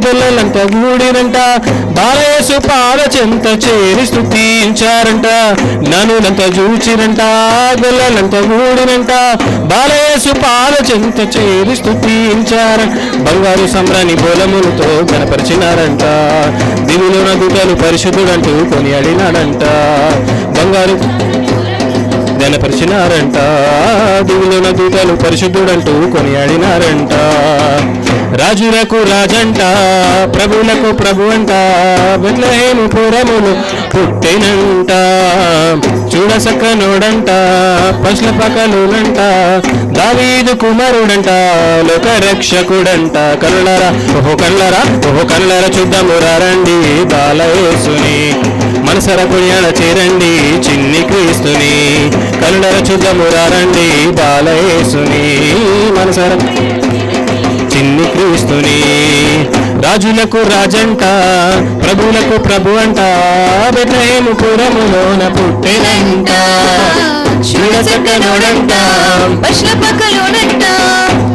గొల్లలంతా గూడిరంట బాలయేసు పాద చెంత చేరి స్తుతించారంట. జ్ఞానులంతా చూచిరంట గొల్లలంతా గూడిరంట బాలయేసు పాద చెంత చేరి స్తుతించారంట. బంగారు సంబ్రాని బోలములతో కనపరిచినారంట. దివిలోన దూతలు పరిశుద్ధుడంటూ కొనియాడినాడంట. బంగారు ఘనపరిచినారంట. దివులోన దూతలు పరిశుద్ధుడంటూ కొనియాడినారంట. రాజులకు రాజంట ప్రభువులకు ప్రభు అంట బెత్లెహేము పురములు పుట్టినంట. చూడసక్కనోడంట పశుల పకలునంట దావీదు కుమారుడంట లోక రక్షకుడంట. కళ్ళరా ఓహో కళ్ళరా ఓహో కళ్ళరా చూద్దాము రండి బాలయేసుని మనసర కొనియాడ చేరండి చిన్ని క్రీస్తుని. కళ్ళర చూద్దాము రండి బాలయేసుని మనసర చిన్ని క్రీస్తుని. రాజులకు రాజంట ప్రభువులకు ప్రభు అంట బెత్లెహేము పురములోన పుట్టినంట. చూడసక్కనోడంట పశుల పకలునంట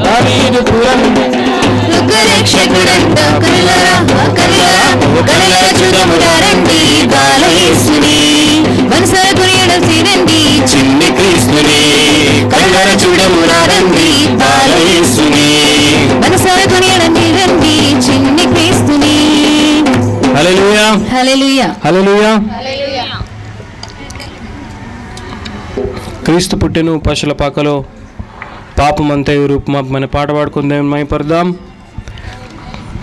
దావీదు పురము లోక రక్షకుడంట. కళ్ళరా కళ్ళరా చూద్దాము రండి బాలయేసుని మనసారా కొనియాడ చేరండి చిన్ని క్రీస్తుని. కళ్ళర చూడము రండి బాలయేసుని మనసారా కొనియాడ చేరండి చిన్ని క్రీస్తుని. హల్లెలూయా హల్లెలూయా హల్లెలూయా. క్రీస్తు పుట్టెను పశుల పాకలో పాపమంతయు రూపుమాపమని పాట పాడుకుందాం మైపడదాం.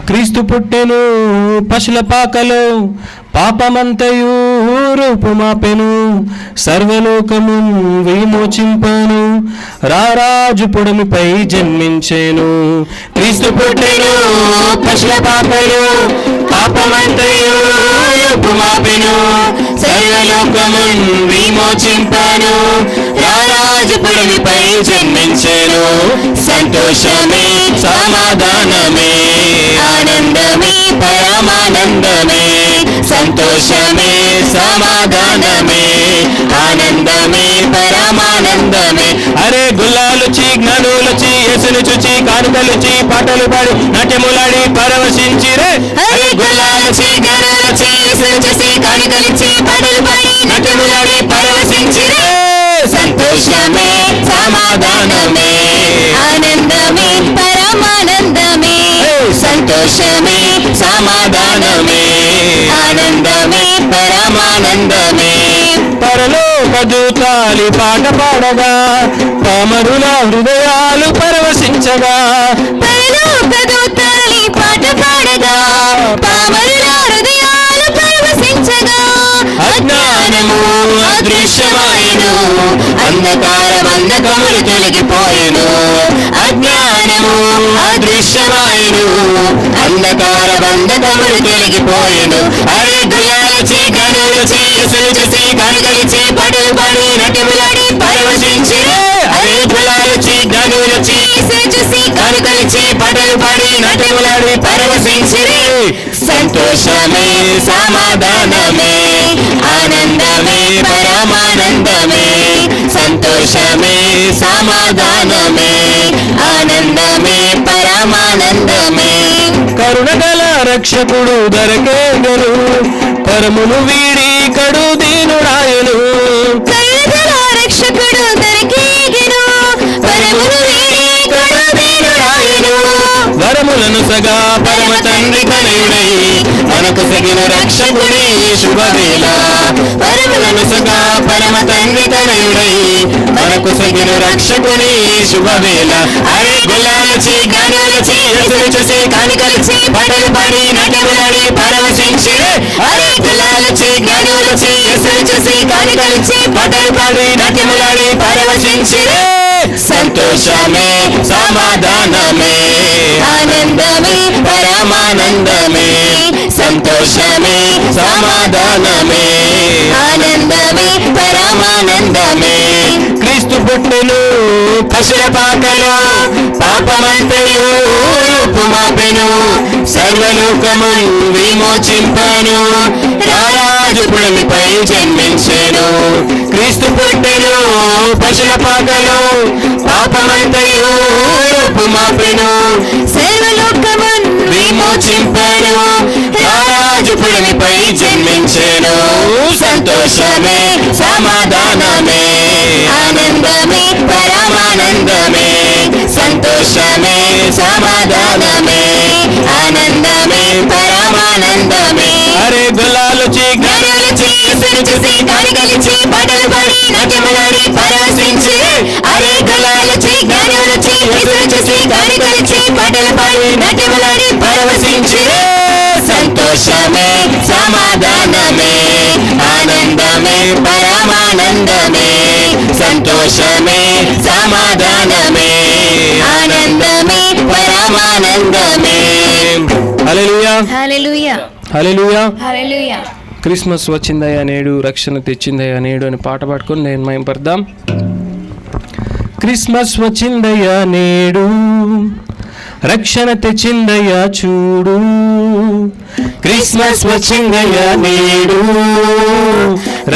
క్రీస్తు పుట్టెను పశుల పాకలో పాపమంతయు రూపుమాపెను సర్వలోకము విమోచింపను రారాజు పొడమిపై జన్మించెను. క్రీస్తు పుట్టెను పశుల పాకలో పాపమంతయు రూపుమాపెను సర్వలోకము విమోచింపను రారాజు పొడమిపై జన్మించెను. సంతోషమే సమాధానమే ఆనందమే పరమానందమే. సంతోషమే సమాధానమే ఆనందమే పరమానందమే. అరే గుల్లాలుచి జ్ఞానులుచి యేసును చూచి కానుకలుచి పాటలు పాడి నాట్యములాడి పరవశించిరే. అరే గుల్లాలుచి జ్ఞానులుచి యేసును చూసి కానుకలుచి పాటలు పాడి నాట్యములాడి పరవశించిరే. సంతోషమే సమాధానమే ఆనందమే పరమానందమే. సంతోషమే సమాధానమే ఆనందమే పరమానందమే. పరలోక దూతాలి పాట పాడగా పామరుల హృదయాలు పరవశించగా. పరలోక దూతలి పాట పాడగా పామరుల హృదయాలు పరవశించగా. అజ్ఞానము అదృశ్యమాయెను అంధకారమంధకములు తొలగిపోయెను. అజ్ఞానము అదృశ్యమాయెను అంధకారమంధకములు తొలగిపోయెను. అరే గుల్లాలుచి జ్ఞానులుచి యేసును చూసి కానుకలుచి పాటలు పాడి నాట్యములాడి పరవశించిరే. అరే గుల్లాలుచి జ్ఞానులుచి యేసును చూసి కానుకలుచి పాటలు పాడి నాట్యములాడి పరవశించిరే. సంతోషమే సమాధానమే ఆనందమే పరమానందమే. సంతోషమే సమాధానమే ఆనందమే పరమానందమే. కరుణగల రక్షకుడు దొరకేగను పరమును వీడి కడు దీనుడాయను. కరుణగల రక్షకుడు దొరికేగెను పరమును వీడి కడు దీనుడాయెను. వరములను సగా పరమ తండ్రి తనయుడై మనకు సగిన రక్షకుడే శుభవేళ. వరములను సగా పరమ తండ్రి తనయుడై మనకు సగిన రక్షకుడే శుభవేళ. అరే గుల్లాలుచి జ్ఞానులుచి యేసును చూసి కానుకలుచి పాటలు పాడి నాట్యములాడి పరవశించిరే. అరే గుల్లాలుచి జ్ఞానులుచి యేసును చూసి కానుకలుచి పాటలు పాడి నాట్యములాడి పరవశించిరే. సంతోషమే సమాధానమే ఆనందమే పరమానందమే. సంతోషమే సమాధానమే ఆనందమే పరమానందమే. క్రీస్తు పుట్టెను పశుల పాకలో పాపమంతయు రూపుమాపెను సర్వలోకము విమోచింపను రారాజు పుడమిపై జన్మించెను. క్రీస్తు పుట్టెను పశుల పాకలో పాపమంతయు రూపుమాపెను సర్వలోకము విమోచింపను, రారాజు పుడమిపై జన్మించెను. సంతోషమే సమాధానమే ఆనందమే పరమానందమే, సంతోషమే సమాధానమే ఆనందమే పరమానందమే. అరే గులాలొచ్చి గరులొచ్చి యేసును చూసి కాడిగలిచి పాటలు పాడి నాట్యములాడి పరవశించి, అరే గులాలొచ్చి గరులొచ్చి యేసును చూసి కాడిగలిచి పాటలు పాడి నాట్యములాడి పరవశించి, సంతోషమే సమాధానమే ఆనందమే పరమానందమే, సంతోషమే సమాధానమే ఆనందమే పరమానందమే. హల్లెలూయా హల్లెలూయా హల్లెలూయా. హల్లెలూయా. క్రిస్మస్ వచ్చిందయ్యా నేడు, రక్షణ తెచ్చిందయ్యా నేడు అని పాట పాడుకొని నేను మహిమపడదాం. క్రిస్మస్ వచ్చిందయ్యా నేడు, రక్షణ తెచ్చిందయ్యా చూడు. క్రిస్మస్ వచ్చిందయ్యా నేడు,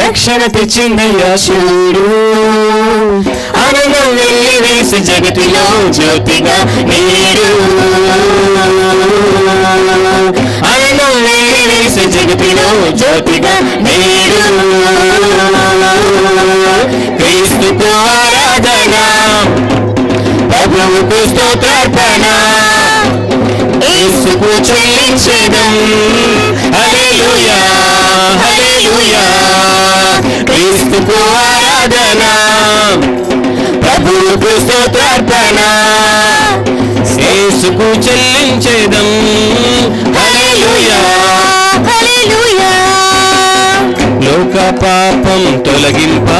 రక్షణ తెచ్చిందయ్యా చూడు. ఆనందం వెళ్ళి వేసి జగతిలో జ్యోతిగా నేడు, ఆనందం వెళ్ళి వేసి జగతిలో జ్యోతిగా నేడు. క్రీస్తుకు ఆరాధన, ప్రభువుకు స్తోత్రార్పణ, యేసుకు చెల్లించెదం. హల్లెలూయా హల్లెలూయా. క్రీస్తుకు ఆరాధన, ప్రభువుకు స్తోత్రార్పణ, యేసుకు చెల్లించెదం. హల్లెలూయా హల్లెలూయా. లోక పాపం తొలగింప,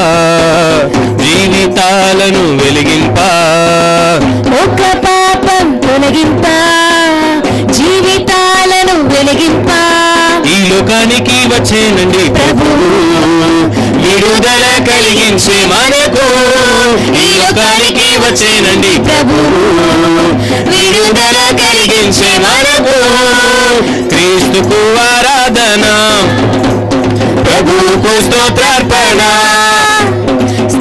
జీవితాలను వెలిగింప. ఒక పాపం తొలగింప, జీవితాలను వెలిగింప. ఈ లోకానికి వచ్చేనండి ప్రభువు, విడుదల కలిగించే మనకు. ఈ లోకానికి వచ్చేనండి ప్రభువు, విడుదల కలిగించే మనకు. క్రీస్తుకు ఆరాధన, ప్రభువుకు స్తోత్రార్పణ,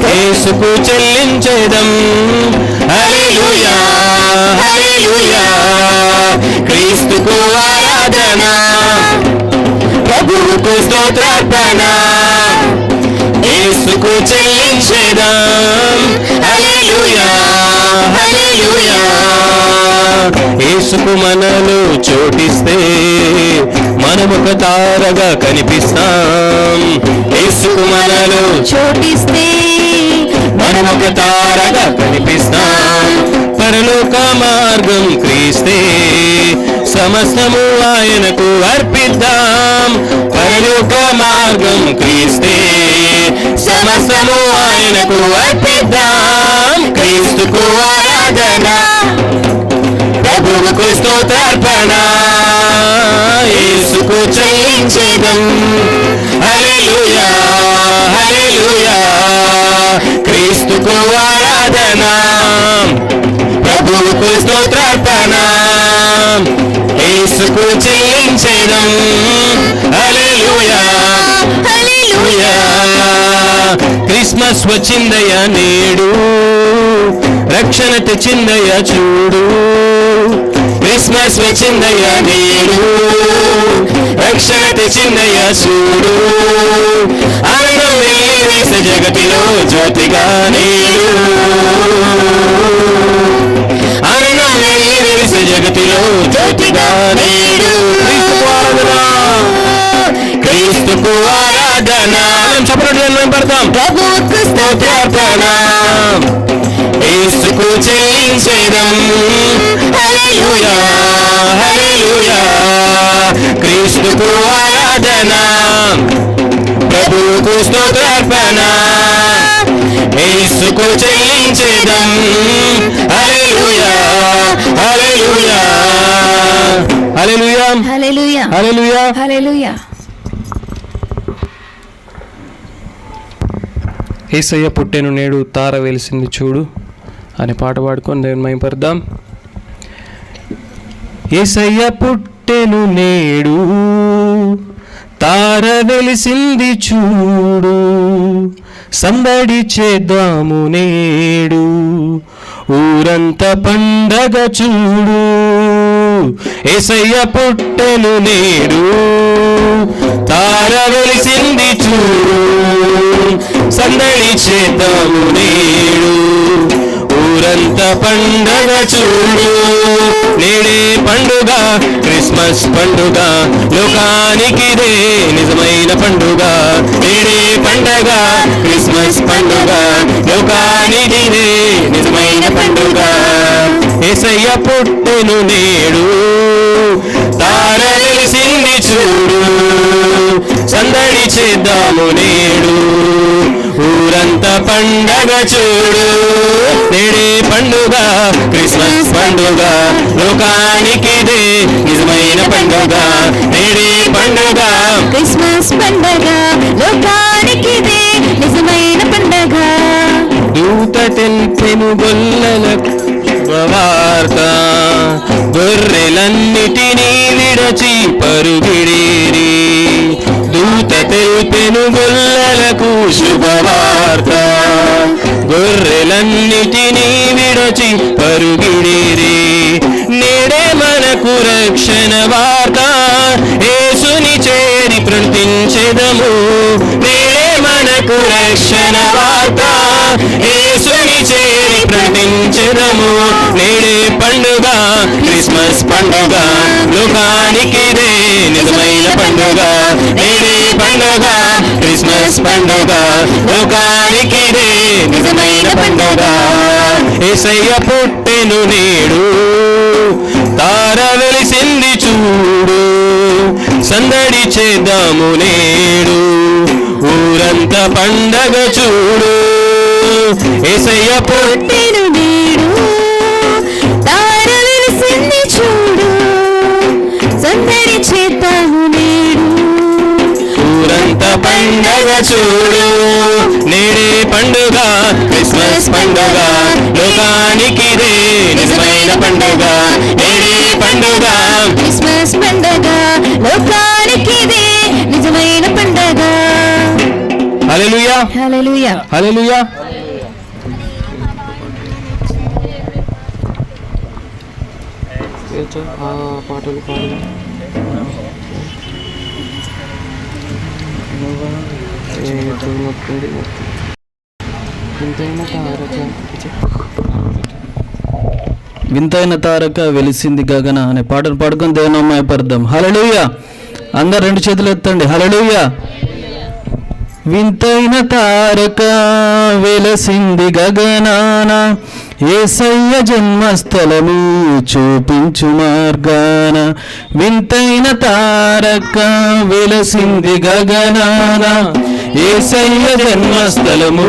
యేసుకు చెల్లించెదం. హల్లెలూయా హల్లెలూయా. క్రీస్తుకు ఆరాధన, ప్రభువుకు స్తోత్రార్పణ, యేసుకు చెల్లించెదం. హల్లెలూయా హల్లెలూయా. యేసుకు మనలో చోటిస్తే మనమొక తారగా కనిపిస్తాం. యేసుకు మనలో చోటిస్తే మనమొక తారగా కనిపిస్తాం. పరలోక మార్గం క్రీస్తే, సమస్తము ఆయనకు అర్పిద్దాం. పరలోక మార్గం క్రీస్తే, సమస్తము ఆయనకు అర్పిద్దాం. క్రీస్తుకు ఆరాధన, ప్రభువుకు స్తోత్రార్పణ, యేసుకు చెల్లించెదం. హల్లెలూయా హల్లెలూయా. క్రీస్తుకు ఆరాధన, ప్రభువుకు స్తోత్రార్పణ, యేసుకు చెల్లించెదం. హల్లెలూయా హల్లెలూయా. క్రిస్మస్ వచ్చిందయ్యా నేడు, రక్షణ తెచ్చిందయ్యా చూడు. క్రిస్మస్ వచ్చిందయ్యా నేడు, రక్షణ తెచ్చిందయ్యా చూడు. ఆనందం వెళ్ళి వేసే జగతిలో జ్యోతిగా నేడు, ఆనందం వెళ్ళి వేసే జగతిలో జ్యోతిగా నేడు. క్రీస్తుకు ఆరాధన, చెప్పడం పడతాం. ప్రభువుకు స్తోత్రార్పణ, యేసుకు చెల్లించెదం. హల్లెలూయా హల్లెలూయా. క్రీస్తుకు ఆరాధన, ప్రభువుకు స్తోత్రార్పణ, యేసుకు చెల్లించెదం. హల్లెలూయా హల్లెలూయా హల్లెలూయా హల్లెలూయా హల్లెలూయా హల్లెలూయా. యేసయ్య పుట్టెను నేడు, తార వెలిసింది చూడు అని పాట పాడుకొని నేను మహిమపడదాం. యేసయ్య పుట్టెను నేడు, తార వెలిసింది చూడు. సందడి చేద్దాము నేడు, ఊరంతా పండగ చూడు. యేసయ్య పుట్టెను నేడు, తార వెలిసింది చూడు, సందడి చేద్దాము నేడు, ఊరంతా పండగ చూడు. నేడే పండుగ, క్రిస్మస్ పండుగ, లోకానికిదే నిజమైన పండుగ. నేడే పండగ, క్రిస్మస్ పండుగ, లోకానికిదే నిజమైన పండుగ. యేసయ్య పుట్టెను నేడు, తార వెలిసింది చూడు, సందడి చేద్దాము నేడు, ఊరంతా పండగ చూడు. నేడే పండుగ, క్రిస్మస్ పండుగ, లోకానికిదే నిజమైన పండుగ. నేడే పండుగ, క్రిస్మస్ పండగ, లోకానికిదే నిజమైన పండగ. దూత తెల్పెను గొల్లలకు శుభవార్త, గొర్రెలన్నిటినీ విడచి పరుగిడేరి. దూత తెల్పెను గొల్లలకు శుభవార్త, గొర్రెలన్నిటినీ విడచి పరుగిడేరి. నేడే మనకు రక్షణ వార్త, యేసుని చేరి ప్రకటించెదము. నేడే మనకు రక్షణ వార్త, యేసుని చేరి ప్రకటించెదము. నేడే పండుగ, క్రిస్మస్ పండుగ, లోకానికిదే నిజమైన పండుగ. నేడే పండుగ, క్రిస్మస్ పండుగ, లోకానికిదే నిజమైన పండుగ. యేసయ్య పుట్టెను నేడు, తార వెలిసింది చూడు, సందడి చేద్దాము నేడు, ఊరంతా పండగ చూడు. యేసయ్య పుట్టెను నేడు, తార వెలిసింది చూడు, సందడి చేద్దాము నేడు, ఊరంతా పండగ చూడు. నేడే పండుగ, క్రిస్మస్ పండుగ, లోకానికిదే నిజమైన పండుగ. నేడే పండుగ, క్రిస్మస్ పండగ, లోకానికిదే నిజమైన పండగ. హల్లెలూయా, హల్లెలూయా. హల్లెలూయా. పాటలు పాడు. వింతైన తారక వెలిసింది గగన అనే పాటను పాడుకొని దేవునామయపడదాం. హల్లెలూయా. అందరు రెండు చేతులు ఎత్తండి. హల్లెలూయా. వింతైన తారక వెలసింది గగనాన, యేసయ్య జన్మస్థలము చూపించు మార్గాన. వింతైన తారక వెలసింది గగనాన, యేసయ్య జన్మస్థలము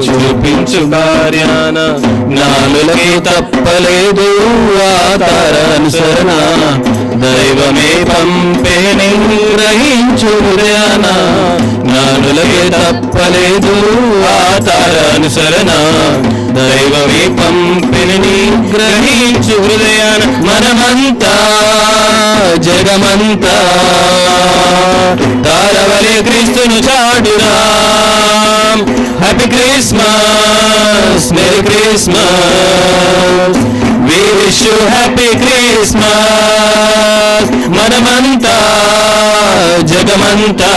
చూపించు కార్యాన. నాలులకే తప్పలేదు ఆ తార అనుసరణ, దైవమే పంపేని గ్రహించు హృదయాన. నాలులకే తప్పలేదు ఆ తార అనుసరణ, దైవమే పంపిణి గ్రహించు హృదయాన. మనమంతా జగమంతా తారవలే క్రీస్తును చాటురా. Happy Christmas, merry Christmas, we wish you happy Christmas. మనమంతా జగమంతా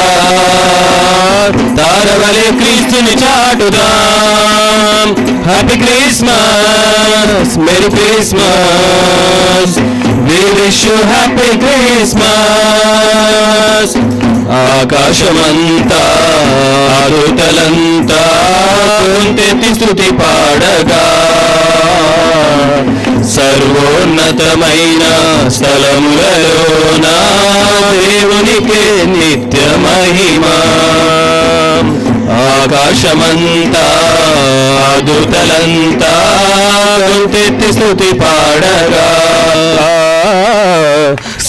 తారవలే క్రీస్తుని చాటుదాం. Happy Christmas, merry Christmas, we wish you happy Christmas. ఆకాశమంతా దూతలంతా కొంతెత్తి స్తుతి పాడగా, సర్వోన్నతమైన స్థలములలోన దేవునికే నిత్య మహిమ. ఆకాశమంతా దూతలంతా కొంతెత్తి స్తుతి పాడగా,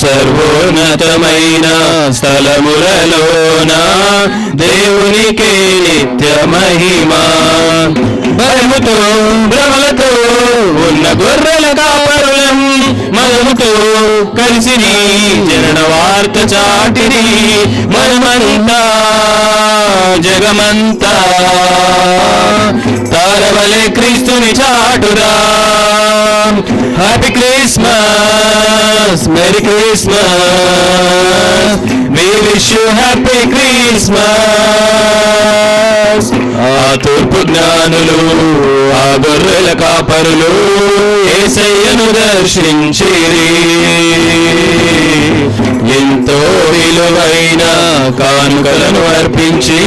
సర్వోన్నతమైన స్థలములలోన దేవునికే నిత్య మహిమ. భయముతో భ్రమలతో ఉన్న గొర్రెల కాపరులం, మనముతో కలిసి నీ జనన వార్త చాటిని. మనమంతా జగమంతా తారవలే క్రీస్తుని చాటుదాం. Happy Christmas, merry Christmas, we wish you happy Christmas. ఆ తూర్పు జ్ఞానులు, ఆ గొర్రెల కాపరులు యేసయ్యను దర్శించిరి. ఎంతో విలువైన కానుకలను అర్పించి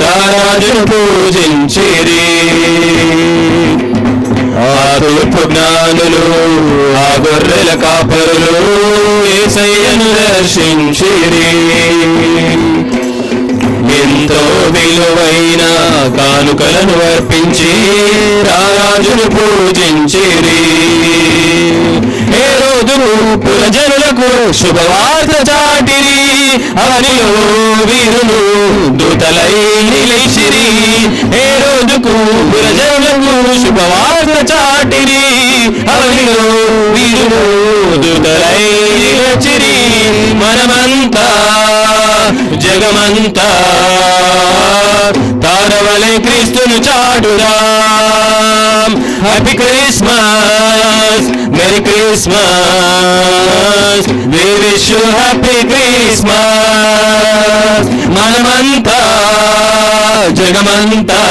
రారాజును పూజించిరి. ఆ తూర్పు జ్ఞానులు, ఆ గొర్రెల కాపరులు యేసయ్యను దర్శించిరి. ఎంతో విలువైన కానుకలను అర్పించి రారాజును పూజించిరి. హేరోదును పురజనులకు శుభవార్త చాటిరి. అవనిలో వీరులు దూతలై నిలిచిరి. హేరోదుకు పురజనులకు శుభవార్త చాటిరి. అవనిలో వీరులు దూతలై నిలిచిరి. మనమంతా జగమంతా తారవలే క్రీస్తును చాటుదాం. Happy Christmas, merry Christmas, we wish you happy Christmas. మనమంతా జగమంతా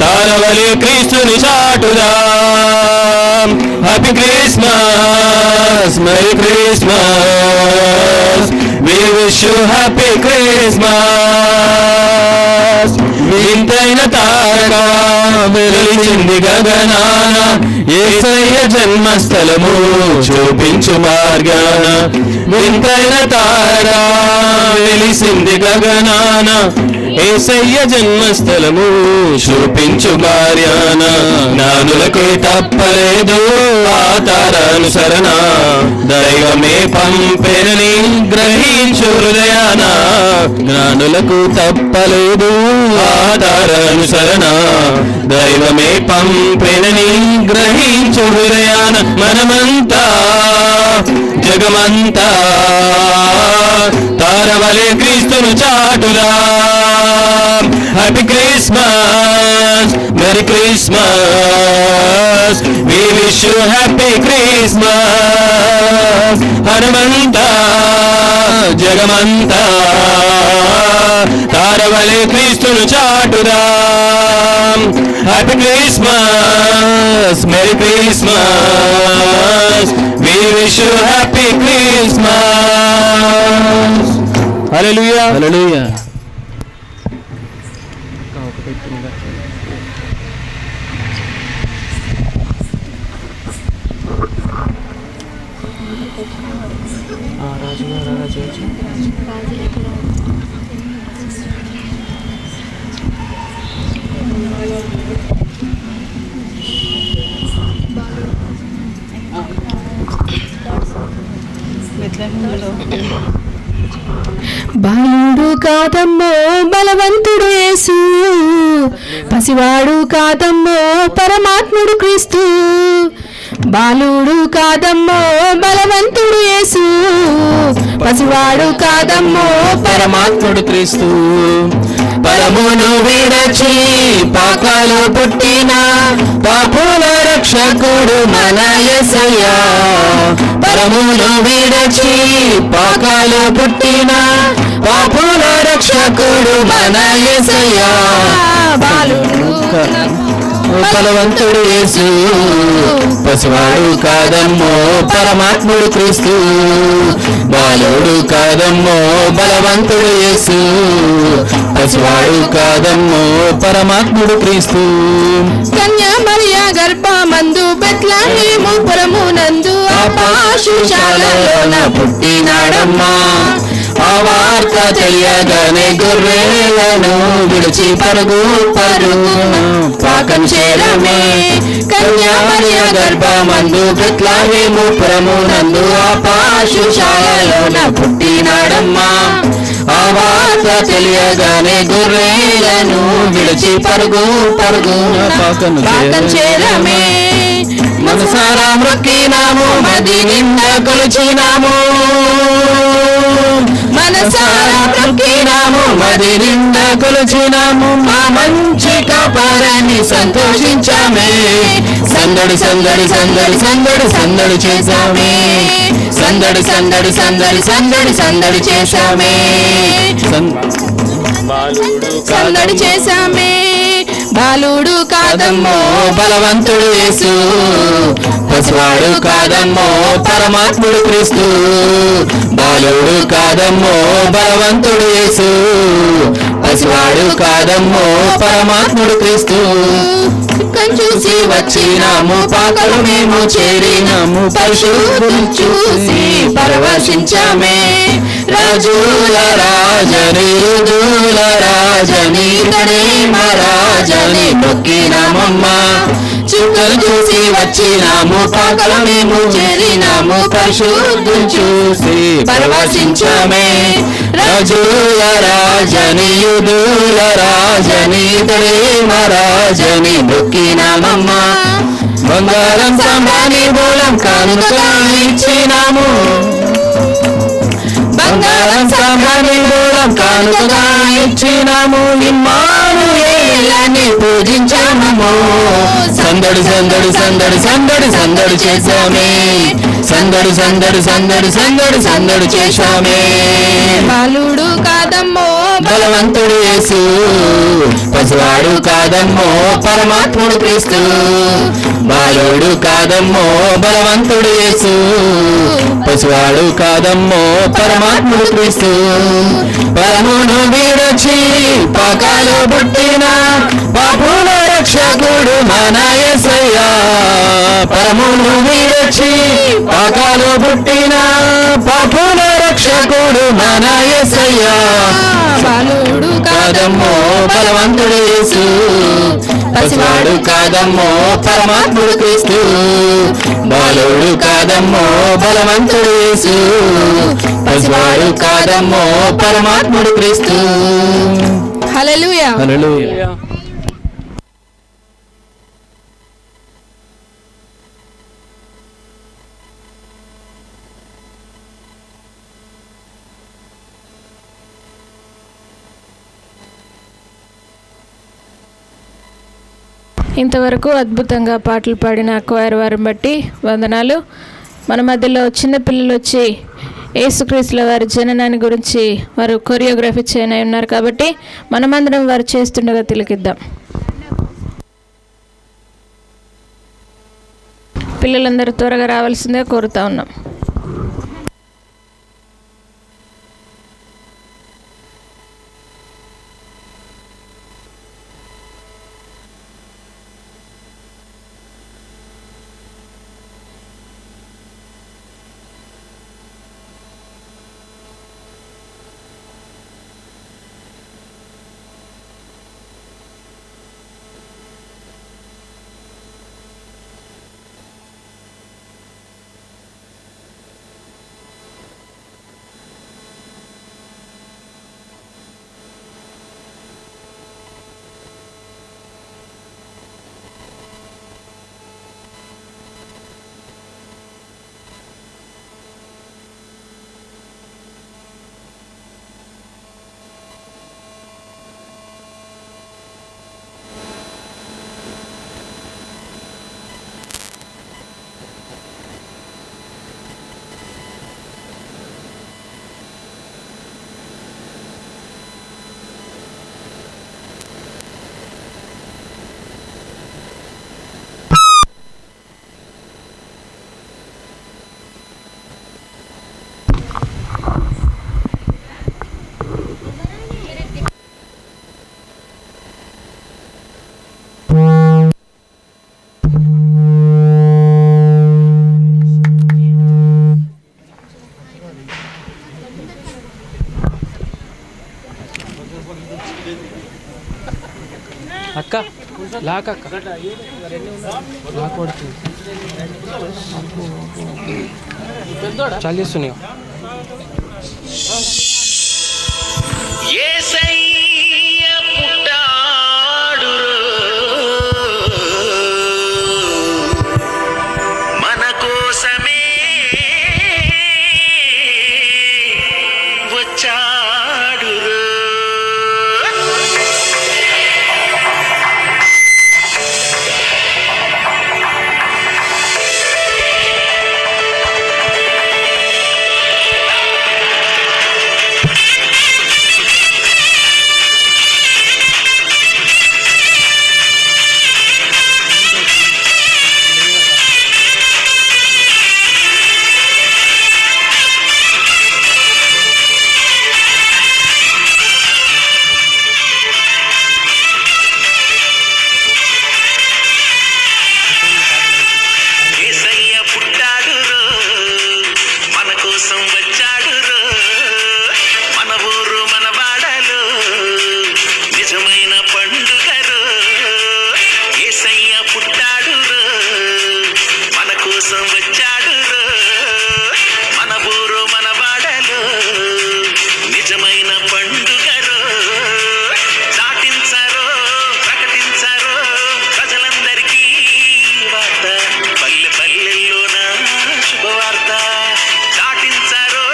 తారవలే క్రీస్తుని చాటుదాం. Happy Christmas, merry Christmas, we wish you happy Christmas. వింతైన తారక వెలిచింది గగనాన, యేసయ్య జన్మస్థలము చూపించు మార్గాన. వింతైన తారక వెలిసింది గగనాన, యేసయ్య జన్మస్థలము చూపించు మార్గాన. జ్ఞానులకు తప్పలేదు ఆ తారానుసరణ, దైవమే పంపెనని గ్రహించు హృదయాన. జ్ఞానులకు తప్పలేదు ఆ తారానుసరణ, దైవమే పంపెనని గ్రహించు హృదయాన. మనమంతా జగమంతా తారవలే క్రీస్తును చాటుదాం. Happy Christmas, merry Christmas, we wish you happy Christmas. హనుమంతా జగమంతా తారవలే క్రీస్తును చాటుదాం. Happy Christmas, merry Christmas, we wish you happy Christmas. Hallelujah, hallelujah. బాలుడు కాదమ్మో బలవంతుడు యేసు, పసివాడు కాదమ్మో పరమాత్ముడు క్రీస్తు. బాలుడు కాదమ్మో బలవంతుడు యేసు, పసివాడు కాదమ్మో పరమాత్ముడు క్రీస్తు. పరమును విడచి పాకాలు పుట్టిన పాపుల రక్షకుడు మన యేసయ్య. పరమును విడచి పాకాలు పుట్టిన పాపుల రక్షకుడు మన యేసయ్య. బాలుడు బలవంతుడు యేసు, పసివాడు కాదమ్మో పరమాత్ముడు క్రీస్తు. బాలుడు కాదమ్మో బలవంతుడు యేసు, పసివాడు కాదమ్మో పరమాత్ముడు క్రీస్తు. కన్యా మరియా గర్భమందు బెత్లెహేము పురమునందు ఆపాశుశాలలోన పుట్టినాడమ్మా. ఆ వార్త తెలియగానే గొర్రెలను విడిచి పరుగు పరుగు పాకం చేరమే. కన్యా మరియా గర్భమందు బెత్లెహేము పురమునందు ఆపాశుశాలలోన పుట్టినాడమ్మా. ఆ వార్త తెలియగానే గొర్రెలను విడిచి పరుగు పరుగు పాకం చేరమే. మనసారా మొక్కినాము, మది నిండా కొలిచినాము. మనసారా మొక్కినాము, మది నిండా కొలిచినాము, మా మంచి కాపారాన్ని సంతోషించామే. సందడి సందడి సందడి సందడి సందడి చేశామే, సందడి సందడి సందడి సందడి సందడి చేశామే. సందడి చేశామే. బాలుడు కాదమ్మో బలవంతుడు యేసు, పసివాడు కాదమ్మో పరమాత్ముడు క్రీస్తు. బాలుడు కాదమ్మో బలవంతుడు యేసు, పసివాడు కాదమ్మో పరమాత్ముడు క్రీస్తు. చూసి వచ్చినాము, పాకలు మేము చేరినాము, పరిశుద్ధులు చూసి పరవశించామే. రాజుల రాజని రుజుల రాజని ఇతడే మా రాజని మొక్కినామమ్మ. చుక్కలు చూసి వచ్చినాము, పాకలు మేము చేరినాము, పరిశుద్ధులు చూసి పరవశించామే. రాజుల రాజని యుదుల రాజని ఇతడే మా రాజని మొక్కినామమ్మ. బంగారం సాంబాని మూలం కానుకగా ఇచ్చినాము, బంగారం సాంబాని మూలం కానుకగా ఇచ్చినాము. ఇమ్మానుయేలని పూజించాము, సందడి సందడి సందడి సందడి సందడి చేశామే, సందడి సందడి సందడి సందడి సందడి చేశామే. బాలుడు కాదమ్మో బలవంతుడు యేసు, పసివాడు కాదమ్మో పరమాత్ముడు క్రీస్తు. బాలుడు కాదమ్మో బలవంతుడు యేసు, పసివాడు కాదమ్మో పరమాత్ముడు క్రీస్తు. పరమును వీడొచ్చి పాకాలు పుట్టిన పాపుల రక్షకుడు మన యేసయ్యా. పరమును వీడొచ్చి పాకాలు పుట్టిన పాపుల రక్షకుడు మన యేసయ్యా. బాలుడు కాదమ్మో బలవంతుడు యేసు, పసివాడు కాదమ్మో పరమాత్ముడు క్రీస్తు. బాలుడు కాదమ్మో బలవంతుడు యేసు, పసివాడు కాదమ్మో పరమాత్ముడు క్రీస్తు. హల్లెలూయా. హల్లెలూయా. ఇంతవరకు అద్భుతంగా పాటలు పాడిన క్వైర్ వారిని బట్టి వందనాలు. మన మధ్యలో చిన్నపిల్లలు వచ్చి యేసుక్రీస్తుల వారి జననాన్ని గురించి వారు కొరియోగ్రఫీ చేయనై ఉన్నారు కాబట్టి మనమందరం వారు చేస్తుండగా తిలకిద్దాం. పిల్లలందరూ త్వరగా రావాల్సిందే కోరుతా ఉన్నాం. అక్క లాక్ అక్క లాక్ పడుతుంది చాలు చేస్తున్నాయి. యేసయ్య పుట్టాడురో మన కోసమే వచ్చా వచ్చాడు రో. మన ఊరు మన వాడలో నిజమైన పండుగ రో. యేసయ్య పుట్టాడు రో, మన కోసం వచ్చాడు రో. మన ఊరు మన వాడలో నిజమైన పండుగ రో. చాటించరో, ప్రకటించరో ప్రజలందరికీ వార్త, పల్లె పల్లెల్లోన శుభవార్త. చాటించరో,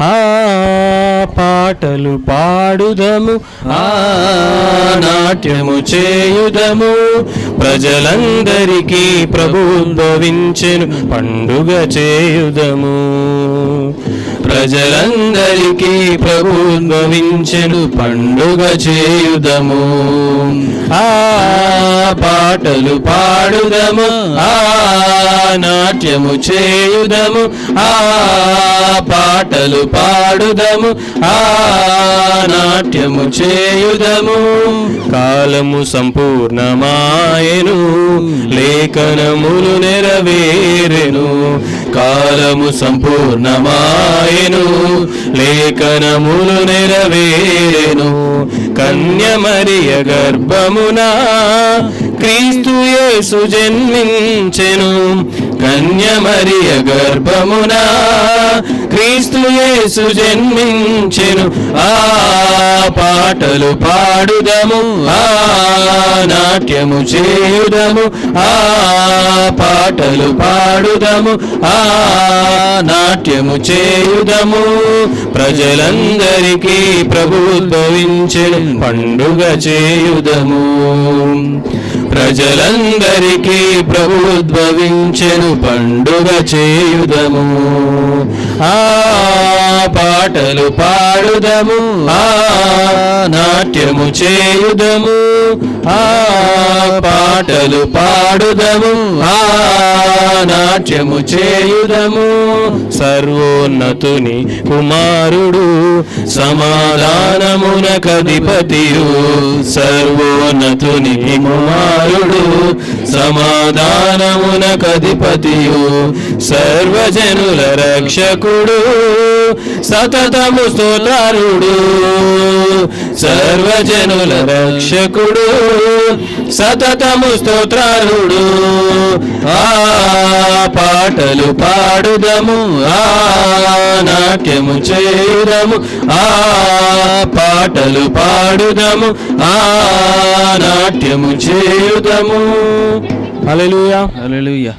ఆ పాటలు పాడుదము, ఆ నాట్యము చేయుదము, ప్రజలందరికీ ప్రభుత్వవించెను పండుగ చేయుదము. ప్రజలందరికీ ప్రభుత్వవించెను పండుగ చేయుదము. ఆ పాటలు పాడుదము, ఆ నాట్యము చేయుదము, ఆ పాటలు పాడుదము, ఆ నాట్యము చేయుదము. కాలము సంపూర్ణమాయెను, లేఖనములు నెరవేరెను. కాలము సంపూర్ణమాయెను, లేఖనములు నెరవేరెను. కన్యమరియ గర్భమున క్రీస్తు యేసు జన్మించెను. కన్యమరియ గర్భమున క్రీస్తు యేసు జన్మించెను. ఆ పాటలు పాడుదము, ఆ నాట్యము చేయుదము, ఆ పాటలు పాడుదము, ఆ నాట్యము చేయుదము. ప్రజలందరికీ ప్రభుత్వవించెను పండుగ చేయుదము. ప్రజలందరికీ ప్రభుత్వవించెను పండుగ చేయుదము. ఆ పాటలు పాడుదము, ఆ నాట్యము చేయుదము, ఆ పాటలు పాడుదము, ఆ నాట్యము చేయుదము. సర్వోన్నతుని కుమారుడు సమాధానమునకధిపతియు. సర్వోన్నతుని కుమారుడు సమాధానమునకధిపతియు. సర్వజనుల రక్షకుడు సతతము స్తోత్రారుడు. సర్వజనుల రక్షకుడు సతతము స్తోత్రారుడు. ఆ పాటలు పాడుదము, ఆ నాట్యము చేయుదము, ఆ పాటలు పాడుదము, ఆ నాట్యము చేయుదము. హల్లెలూయా, హల్లెలూయా.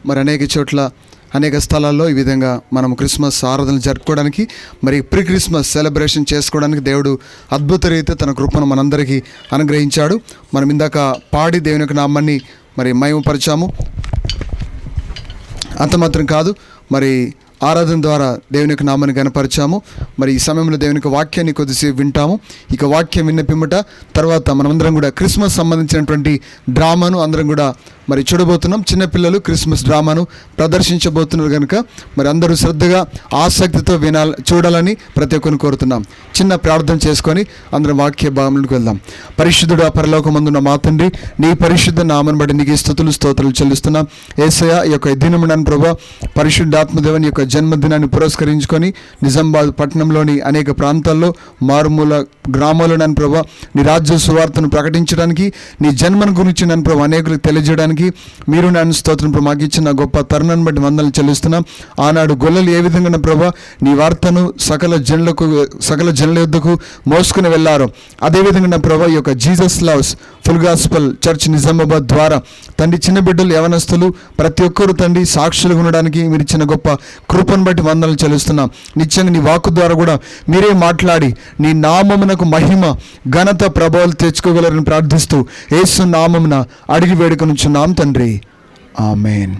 మరి అనేక చోట్ల అనేక స్థలాల్లో ఈ విధంగా మనం క్రిస్మస్ ఆరాధనలు జరుపుకోవడానికి మరి ప్రీ క్రిస్మస్ సెలబ్రేషన్ చేసుకోవడానికి దేవుడు అద్భుత రీతి తన కృపను మనందరికీ అనుగ్రహించాడు. మనం ఇందాక పాడి దేవుని యొక్క నామాన్ని మరి మహిమపరిచాము. అంత మాత్రం కాదు, మరి ఆరాధన ద్వారా దేవుని యొక్క నామాన్ని గణపరిచాము. మరి ఈ సమయంలో దేవుని యొక్క వాక్యాన్ని కొద్దిసేపు వింటాము. ఇక వాక్యం విన్న పిమ్మట తర్వాత మనమందరం కూడా క్రిస్మస్ సంబంధించినటువంటి డ్రామాను అందరం కూడా మరి చూడబోతున్నాం. చిన్నపిల్లలు క్రిస్మస్ డ్రామాను ప్రదర్శించబోతున్నారు కనుక మరి అందరూ శ్రద్ధగా ఆసక్తితో చూడాలని ప్రతి ఒక్కరిని కోరుతున్నాం. చిన్న ప్రార్థన చేసుకొని అందరం వాక్య భాగంలోకి వెళ్దాం. పరిశుద్ధుడు పరలోకమందున్న మా తండ్రి, నీ పరిశుద్ధ నామను బట్టి నీకు స్తుతులు స్తోత్రాలు చెల్లిస్తున్నాం. యేసయ్య, ఈ యొక్క దినమునను ప్రభా పరిశుద్ధాత్మదేవుని యొక్క జన్మదినాన్ని పురస్కరించుకొని నిజామాబాద్ పట్టణంలోని అనేక ప్రాంతాల్లో మారుమూల గ్రామాల్లో నన్ను ప్రభా నీ రాజ్య సువార్తను ప్రకటించడానికి, నీ జన్మను గురించి నన్ను ప్రభా అనేకులకు తెలియజేయడానికి మీరు నన్ను స్తోత్రం ప్రభా మాకు ఇచ్చిన గొప్ప తరుణాన్ని బట్టి వందలు చెల్లిస్తున్నాం. ఆనాడు గొల్లలు ఏ విధంగా ప్రభా నీ వార్తను సకల జనుల యొద్దకు మోసుకుని వెళ్ళారో అదేవిధంగా ప్రభా ఈ యొక్క Jesus loves full gospel church Nizamabad ద్వారా తండ్రి చిన్న బిడ్డలు యవనస్తులు ప్రతి ఒక్కరు తండ్రి సాక్షులుగా ఉండడానికి మీరు ఇచ్చిన గొప్ప కృపను బట్టి వందనలు చెల్లిస్తున్నాం. నిత్యంగా నీ వాక్కు ద్వారా కూడా మీరే మాట్లాడి నీ నామమునకు మహిమ ఘనత ప్రభావాలు తెచ్చుకోగలరని ప్రార్థిస్తూ యేసు నామమున అడిగి వేడుకొనుచున్నాం తండ్రి, ఆమేన్.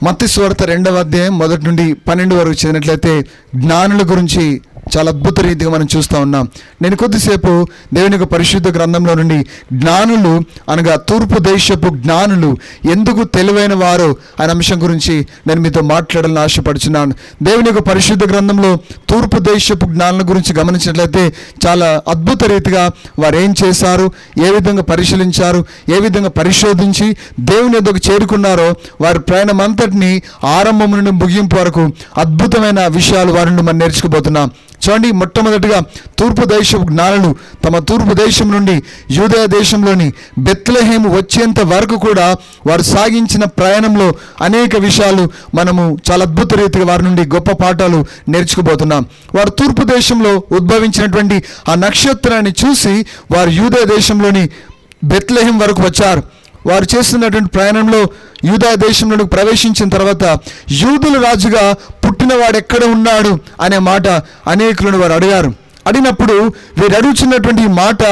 మత్తయి సువార్త 2వ అధ్యాయం 1 నుండి 12 వరకు చదివినట్లయితే జ్ఞానుల గురించి చాలా అద్భుత రీతిగా మనం చూస్తూ ఉన్నాం. నేను కొద్దిసేపు దేవుని యొక్క పరిశుద్ధ గ్రంథంలో నుండి జ్ఞానులు అనగా తూర్పు దేశపు జ్ఞానులు ఎందుకు తెలివైన వారో అనే అంశం గురించి నేను మీతో మాట్లాడాలని ఆశపడుచున్నాను. దేవుని యొక్క పరిశుద్ధ గ్రంథంలో తూర్పు దేశపు జ్ఞానుల గురించి గమనించినట్లయితే చాలా అద్భుత రీతిగా వారు ఏం చేశారు, ఏ విధంగా పరిశీలించారు, ఏ విధంగా పరిశోధించి దేవుని యొద్దకు చేరుకున్నారో వారి ప్రయాణం అంతటినీ ఆరంభం నుండి ముగింపు వరకు అద్భుతమైన విషయాలు వారి నుండి మనం నేర్చుకోబోతున్నాం. చూడండి, మొట్టమొదటిగా తూర్పు దేశపు జ్ఞానులు తమ తూర్పు దేశం నుండి యూదయ దేశంలోని బెత్లెహేము వచ్చేంత వరకు కూడా వారు సాగించిన ప్రయాణంలో అనేక విషయాలు మనము చాలా అద్భుత రీతిగా వారి నుండి గొప్ప పాఠాలు నేర్చుకోబోతున్నాం. వారు తూర్పు దేశంలో ఉద్భవించినటువంటి ఆ నక్షత్రాన్ని చూసి వారు యూదయ దేశంలోని బెత్లెహేం వరకు వచ్చారు. వారు చేస్తున్నటువంటి ప్రయాణంలో యూదా దేశంలోకి ప్రవేశించిన తర్వాత యూదుల రాజుగా పుట్టినవాడు ఎక్కడ ఉన్నాడు అనే మాట అనేకులను వారు అడిగారు. అడిగినప్పుడు వీరు అడుగుతున్నటువంటి మాట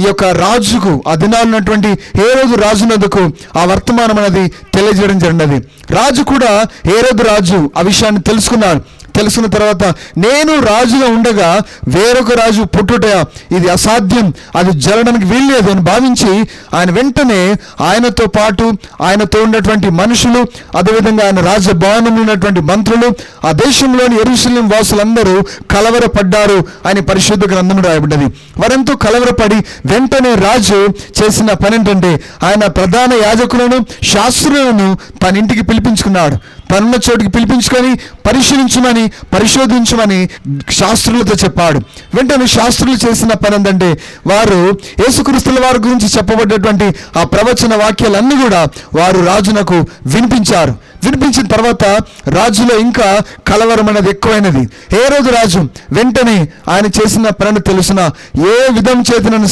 ఈ యొక్క రాజుకు ఆ దినాలు ఉన్నటువంటి హేరోదు రాజునకు ఆ వర్తమానం అనేది తెలియజేయడం జరిగినది. రాజు కూడా హేరోదు రాజు ఆ విషయాన్ని తెలుసుకున్నాడు. తెలుసుకున్న తర్వాత నేను రాజుగా ఉండగా వేరొక రాజు పుట్టుట ఇది అసాధ్యం, అది జరగడానికి వీల్లేదు అని భావించి ఆయన వెంటనే ఆయనతో పాటు ఆయనతో ఉన్నటువంటి మనుషులు, అదేవిధంగా ఆయన రాజభవనంలో ఉన్నటువంటి మంత్రులు, ఆ దేశంలోని యెరూషలేం వాసులందరూ కలవరపడ్డారు అని పరిశుద్ధ గ్రంథంలో రాయబడ్డది. వారెంతో కలవరపడి వెంటనే రాజు చేసిన పని ఏంటంటే ఆయన ప్రధాన యాజకులను శాస్త్రులను తన ఇంటికి పిలిపించుకున్నాడు. తనున్న చోటికి పిలిపించుకొని పరిశోధించమని శాస్త్రులతో చెప్పాడు. వెంటనే శాస్త్రులు చేసిన పని ఏంటంటే వారు యేసుక్రీస్తుల వారి గురించి చెప్పబడ్డటువంటి ఆ ప్రవచన వాక్యాలన్నీ కూడా వారు రాజునకు వినిపించారు. వినిపించిన తర్వాత రాజులో ఇంకా కలవరం అనేది ఎక్కువైనది. హేరోదు రాజు వెంటనే ఆయన చేసిన పని తెలుసిన ఏ విధం చేతనైనా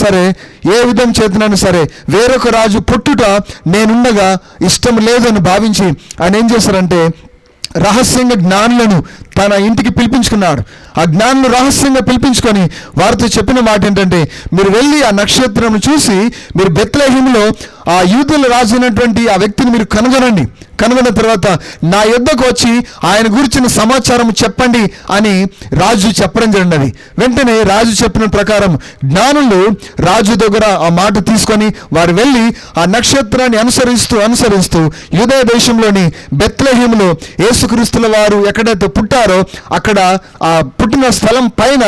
సరే వేరొక రాజు పుట్టుట నేనుండగా ఇష్టం లేదని భావించి ఆయన ఏం చేశారంటే రహస్యంగా జ్ఞానులను తన ఇంటికి పిలిపించుకున్నాడు. ఆ జ్ఞానులు రహస్యంగా పిలిపించుకొని వారితో చెప్పిన మాట ఏంటంటే, మీరు వెళ్ళి ఆ నక్షత్రం చూసి మీరు బెత్లెహేములో ఆ యూదుల రాజు అయినటువంటి ఆ వ్యక్తిని మీరు కనుగొన్న తర్వాత నా యొద్దకు వచ్చి ఆయన గురించిన సమాచారం చెప్పండి అని రాజు చెప్పడం జరిగినది. వెంటనే రాజు చెప్పిన ప్రకారం జ్ఞానులు రాజు దగ్గర ఆ మాట తీసుకొని వారు వెళ్ళి ఆ నక్షత్రాన్ని అనుసరిస్తూ యూదయ దేశంలోని బెత్లెహేములో యేసుక్రీస్తుల వారు ఎక్కడైతే పుట్టారో అక్కడ ఆ పుట్టిన స్థలం పైన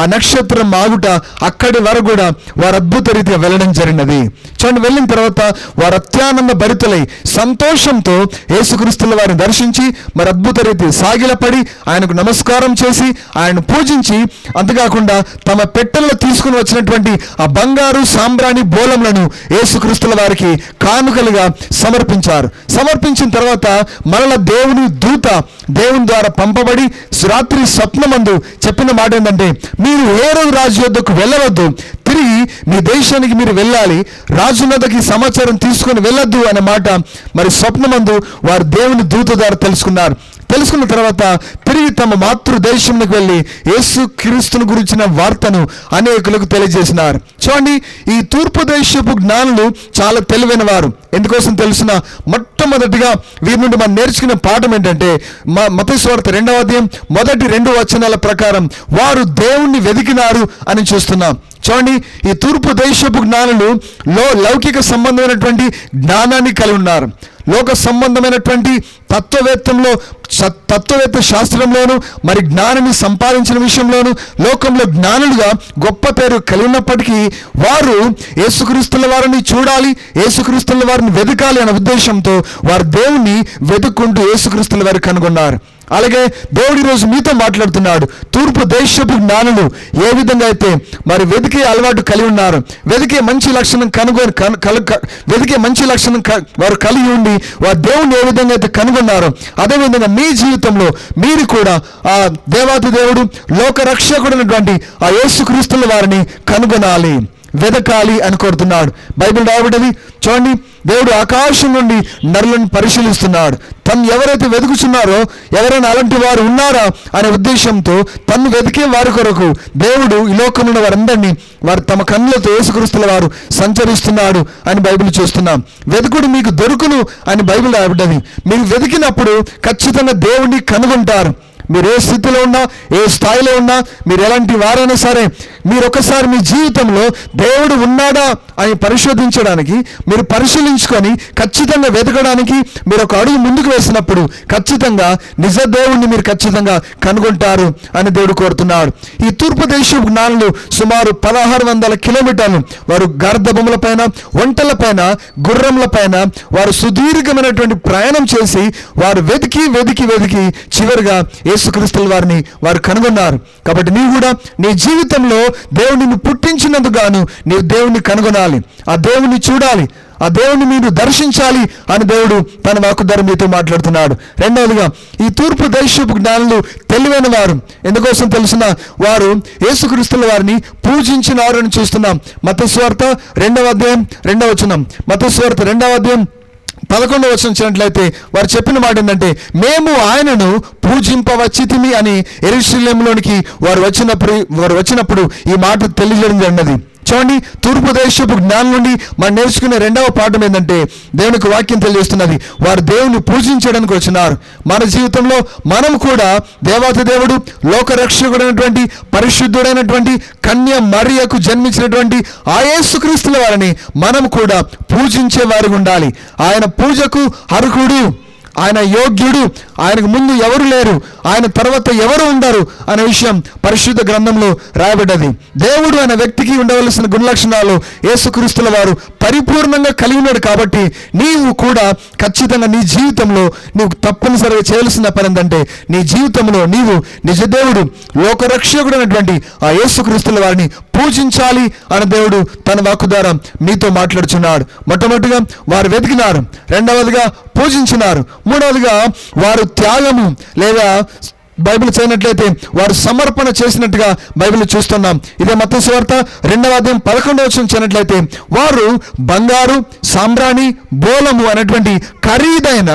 ఆ నక్షత్రం ఆగుట అక్కడి వరకు కూడా వారు అద్భుత రీతిగా వెళ్ళడం జరిగినది. చూడండి, వెళ్ళిన తర్వాత వారు అత్యానంద భరితులై సంతోషంతో యేసుక్రీస్తుల వారిని దర్శించి మరి అద్భుత రీతి సాగిలపడి ఆయనకు నమస్కారం చేసి ఆయన పూజించి, అంతేకాకుండా తమ పెట్టెల్లో తీసుకుని వచ్చినటువంటి ఆ బంగారు సాంబ్రాణి బోలములను యేసుక్రీస్తుల వారికి కానుకలుగా సమర్పించిన తర్వాత మరల దేవుని దూత దేవుని ద్వారా పంపబడి రాత్రి స్వప్నమందు చెప్పిన మాట ఏంటంటే, మీరు హేరోదు రాజు యొద్దకు వెళ్ళవద్దు, తిరిగి మీ దేశానికి మీరు వెళ్ళాలి, రాజున్నదకి సమాచారం తీసుకొని వెళ్ళొద్దు అనే మాట మరి స్వప్నమందు వారు దేవుని దూత ద్వారా తెలుసుకున్న తర్వాత తిరిగి తమ మాతృదేశంలోకి వెళ్ళి యేసు క్రీస్తుని గురించిన వార్తను అనేకులకు తెలియజేసినారు. చూడండి, ఈ తూర్పు దేశపు జ్ఞానులు చాలా తెలివైన వారు. ఎందుకోసం తెలుసిన, మొట్టమొదటిగా వీరి నుండి మనం నేర్చుకునే పాఠం ఏంటంటే, మత్తయి సువార్త 2వ అధ్యాయం మొదటి 2 వచనాల ప్రకారం వారు దేవుణ్ణి వెతికినారు అని చూస్తున్నాం. చూడండి, ఈ తూర్పు దేశపు జ్ఞానులు లౌకిక సంబంధమైనటువంటి జ్ఞానాన్ని కలిగి ఉన్నారు. లోక సంబంధమైనటువంటి తత్వవేత్త శాస్త్రంలోను మరి జ్ఞానాన్ని సంపాదించిన విషయంలోను లోకంలో జ్ఞానులుగా గొప్ప పేరు కలిగి ఉన్నప్పటికీ వారు యేసుక్రీస్తుల వారిని చూడాలి, యేసుక్రీస్తుల వారిని వెతకాలి అనే ఉద్దేశంతో వారు దేవుణ్ణి వెతుక్కుంటూ యేసుక్రీస్తుల వారిని కనుగొన్నారు. అలాగే దేవుడు ఈరోజు మీతో మాట్లాడుతున్నాడు. తూర్పు దేశపు జ్ఞానులు ఏ విధంగా అయితే మరి వెతికే అలవాటు కలిగి ఉన్నారు, వెతికే మంచి లక్షణం వారు కలిగి ఉండి వారు దేవుణ్ణి ఏ విధంగా అయితే కనుగొన్నారో, అదేవిధంగా మీ జీవితంలో మీరు కూడా ఆ దేవాతి దేవుడు లోకరక్షకుడైనటువంటి ఆ యేసుక్రీస్తుల వారిని కనుగొనాలి, వెదకాలి అని కోరుతున్నాడు. బైబిల్ రాయబడ్డది. చూడండి, దేవుడు ఆకాశం నుండి నరులను పరిశీలిస్తున్నాడు. తను ఎవరైతే వెతుకుతున్నారో, ఎవరైనా అలాంటి వారు ఉన్నారా అనే ఉద్దేశంతో తను వెతికే వారి కొరకు దేవుడు ఈ లోకంలో వారందరినీ వారు తమ కన్నులతో యేసుక్రీస్తుల వారు సంచరిస్తున్నాడు అని బైబిల్ చూస్తున్నాం. వెతుకుడు మీకు దొరుకును అని బైబిల్ రాయబడ్డది. మీరు వెతికినప్పుడు ఖచ్చితంగా దేవుడిని కనుగొంటారు. మీరు ఏ స్థితిలో ఉన్నా, ఏ స్థాయిలో ఉన్నా, మీరు ఎలాంటి వారైనా సరే, మీరు ఒకసారి మీ జీవితంలో దేవుడు ఉన్నాడా అని పరిశోధించడానికి, మీరు పరిశీలించుకొని ఖచ్చితంగా వెతకడానికి మీరు ఒక అడుగు ముందుకు వేసినప్పుడు ఖచ్చితంగా నిజ దేవుణ్ణి మీరు ఖచ్చితంగా కనుగొంటారు అని దేవుడు కోరుతున్నాడు. ఈ తూర్పు దేశపు జ్ఞానులు సుమారు 1600 కిలోమీటర్లు వారు గర్ధబొమ్మల పైన, ఒంటల పైన, గుర్రంల పైన వారు సుదీర్ఘమైనటువంటి ప్రయాణం చేసి వారు వెతికి చివరిగా యేసుక్రీస్తుల వారిని వారు కనుగొన్నారు. కాబట్టి నీవు కూడా నీ జీవితంలో దేవుడిని పుట్టించినందుకు గాను నీవు దేవుణ్ణి కనుగొనాలి, ఆ దేవుణ్ణి చూడాలి, ఆ దేవుణ్ణి మీరు దర్శించాలి అని దేవుడు తన వాక్కు ద్వారా మీతో మాట్లాడుతున్నాడు. రెండవదిగా, ఈ తూర్పు దేశపు జ్ఞానులు తెలివైన వారు. ఎందుకోసం తెలిసిన వారు యేసుక్రీస్తుల వారిని పూజించినారు అని చూస్తున్నాం. మత్తయి సువార్త 2వ అధ్యాయం 2వ వచనం. మత్తయి సువార్త 2వ అధ్యాయం 11వ వచనం చూసినట్లయితే వారు చెప్పిన మాట ఏంటంటే, మేము ఆయనను పూజింపవచ్చితిమి అని యెరూషలేములోనికి వారు వచ్చినప్పుడు ఈ మాట తెలియజేయడం జరిగినది. చూడండి, తూర్పు దేశపు జ్ఞానం నుండి మనం నేర్చుకునే 2వ పాఠం ఏంటంటే, దేవునికి వాక్యం తెలియజేస్తున్నది వారు దేవుని పూజించడానికి వచ్చినారు. మన జీవితంలో మనం కూడా దేవాతి దేవుడు లోకరక్షకుడైనటువంటి పరిశుద్ధుడైనటువంటి కన్య మరియకు జన్మించినటువంటి ఆ యేసుక్రీస్తుల వారిని మనం కూడా పూజించే వారికి ఉండాలి. ఆయన పూజకు అర్హుడు, ఆయన యోగ్యుడు, ఆయనకు ముందు ఎవరు లేరు, ఆయన తర్వాత ఎవరు ఉండరు అనే విషయం పరిశుద్ధ గ్రంథంలో రాయబడ్డది. దేవుడు అనే వ్యక్తికి ఉండవలసిన గుణలక్షణాలు యేసుక్రీస్తుల వారు పరిపూర్ణంగా కలిగి ఉన్నాడు. కాబట్టి నీవు కూడా ఖచ్చితంగా నీ జీవితంలో నువ్వు తప్పనిసరిగా చేయాల్సిన పని ఏంటంటే, నీ జీవితంలో నీవు నిజ దేవుడు లోకరక్షకుడు అయినటువంటి ఆ యేసుక్రీస్తుల వారిని పూజించాలి అని దేవుడు తన వాక్కు ద్వారా మీతో మాట్లాడుచున్నాడు. మొట్టమొదటిగా వారు వెతికినారు, రెండవదిగా పూజించినారు, మూడవదిగా వారు త్యాగము లేదా బైబిల్ చేయనట్లయితే వారు సమర్పణ చేసినట్టుగా బైబిల్ చూస్తున్నాం. ఇదే మత్తయి సువార్త 2వ అధ్యాయం 11వ వచనం చూసినట్లయితే వారు బంగారు, సాంబ్రాణి, బోలము అనేటువంటి ఖరీదైన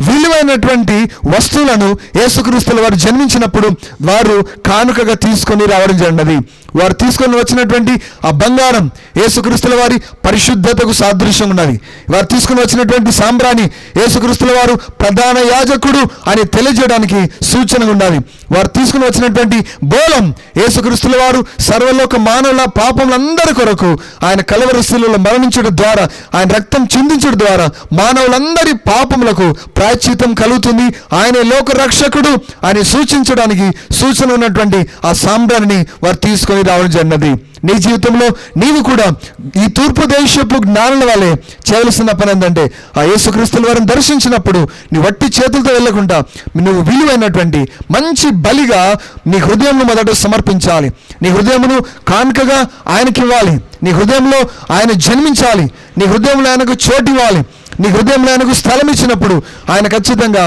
విలువైనటువంటి వస్తువులను యేసుక్రీస్తుల వారు జన్మించినప్పుడు వారు కానుకగా తీసుకొని రావడం జరిగినది. వారు తీసుకొని వచ్చినటువంటి ఆ బంగారం యేసుక్రీస్తుల వారి పరిశుద్ధతకు సాదృశ్యం ఉన్నది. వారు తీసుకొని వచ్చినటువంటి సాంబ్రాణి యేసుక్రీస్తుల వారు ప్రధాన యాజకుడు అని తెలియజేయడానికి సూచనగా ఉన్నది. వారు తీసుకుని వచ్చినటువంటి బోలం యేసుక్రీస్తుల వారు సర్వలోక మానవుల పాపములందరి కొరకు ఆయన కలవరి శిలువలో మరణించడం ద్వారా, ఆయన రక్తం చిందించడం ద్వారా మానవులందరి పాపములకు ప్రాయశ్చిత్తం కలుగుతుంది, ఆయన లోక రక్షకుడు అని సూచించడానికి సూచన ఉన్నటువంటి ఆ సాంబ్రాన్ని వారు తీసుకొని రావడం జరిగినది. నీ జీవితంలో నీవు కూడా ఈ తూర్పు దేశపు జ్ఞానుల వల్లే చేయవలసిన పని ఏంటంటే, ఆ యేసుక్రీస్తుల వారిని దర్శించినప్పుడు నీ వట్టి చేతులతో వెళ్ళకుండా నువ్వు విలువైనటువంటి మంచి బలిగా నీ హృదయంలో మొదట సమర్పించాలి. నీ హృదయమును కానుకగా ఆయనకి ఇవ్వాలి. నీ హృదయంలో ఆయన జన్మించాలి. నీ హృదయంలో ఆయనకు చోటు ఇవ్వాలి. నీ హృదయంలో ఆయనకు స్థలం ఇచ్చినప్పుడు ఆయన ఖచ్చితంగా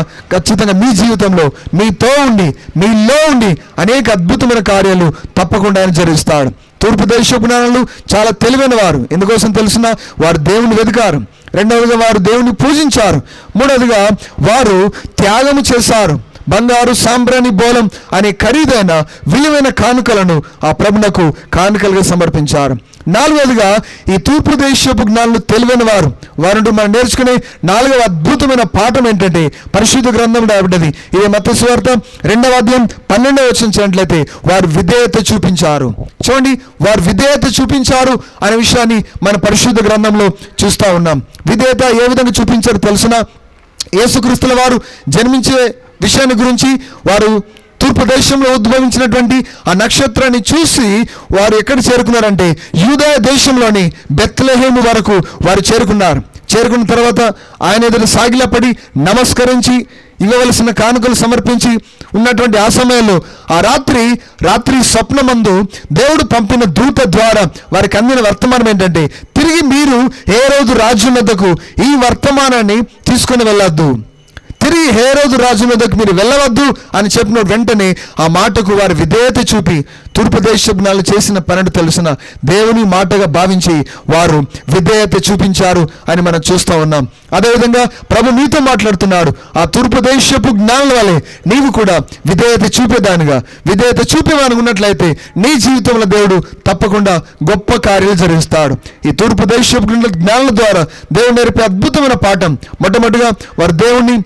మీ జీవితంలో మీతో ఉండి మీలో ఉండి అనేక అద్భుతమైన కార్యాలు తప్పకుండా ఆయన జరిగిస్తాడు. తూర్పు దేశపు జ్ఞానులు చాలా తెలివైన వారు. ఎందుకోసం తెలిసిన వారు దేవుని వెతికారు. రెండవదిగా వారు దేవుని పూజించారు. మూడవదిగా వారు త్యాగము చేశారు. బంగారు, సాంబ్రాణి, బోలం అనే ఖరీదైన విలువైన కానుకలను ఆ ప్రభునకు కానుకలుగా సమర్పించారు. నాలుగవదిగా ఈ తూర్పు దేశపు జ్ఞానులు తెలివైన వారు. వారు మనం నేర్చుకునే 4వ అద్భుతమైన పాఠం ఏంటంటే పరిశుద్ధ గ్రంథం రాబడ్డది. ఇది మత్తయి సువార్త 2వ అధ్యాయం 12వ వచనం చూసినట్లయితే వారు విధేయత చూపించారు. చూడండి, వారు విధేయత చూపించారు అనే విషయాన్ని మన పరిశుద్ధ గ్రంథంలో చూస్తూ ఉన్నాం. విధేయత ఏ విధంగా చూపించారు తెలుసిన? యేసుక్రీస్తుల వారు జన్మించే విషయాన్ని గురించి వారు తూర్పు దేశంలో ఉద్భవించినటువంటి ఆ నక్షత్రాన్ని చూసి వారు ఎక్కడ చేరుకున్నారంటే యూదయ దేశంలోని బెత్లెహేము వరకు వారు చేరుకున్నారు. చేరుకున్న తర్వాత ఆయన ఎదురు సాగిలపడి నమస్కరించి ఇవ్వవలసిన కానుకలు సమర్పించి ఉన్నటువంటి ఆ సమయంలో ఆ రాత్రి స్వప్నమందు దేవుడు పంపిన దూత ద్వారా వారికి అందిన వర్తమానం ఏంటంటే, తిరిగి మీరు హేరోదు రాజు వద్దకు ఈ వర్తమానాన్ని తీసుకొని వెళ్ళొద్దు, తిరిగి హేరోదు రాజు వద్దకు మీరు వెళ్ళవద్దు అని చెప్పిన వెంటనే ఆ మాటకు వారు విధేయత చూపి తూర్పు దేశపు జ్ఞానులు చేసిన పనిని తెలిసిన దేవుని మాటగా భావించి వారు విధేయత చూపించారు అని మనం చూస్తూ ఉన్నాం. అదేవిధంగా ప్రభు నీతో మాట్లాడుతున్నాడు. ఆ తూర్పు దేశపు జ్ఞానుల వలె నీవు కూడా విధేయత చూపేవానికి ఉన్నట్లయితే నీ జీవితంలో దేవుడు తప్పకుండా గొప్ప కార్యాలు జరిగిస్తాడు. ఈ తూర్పు దేశపు జ్ఞానుల ద్వారా దేవుడు నేర్పే అద్భుతమైన పాఠం, మొట్టమొదటిగా వారు దేవుణ్ణి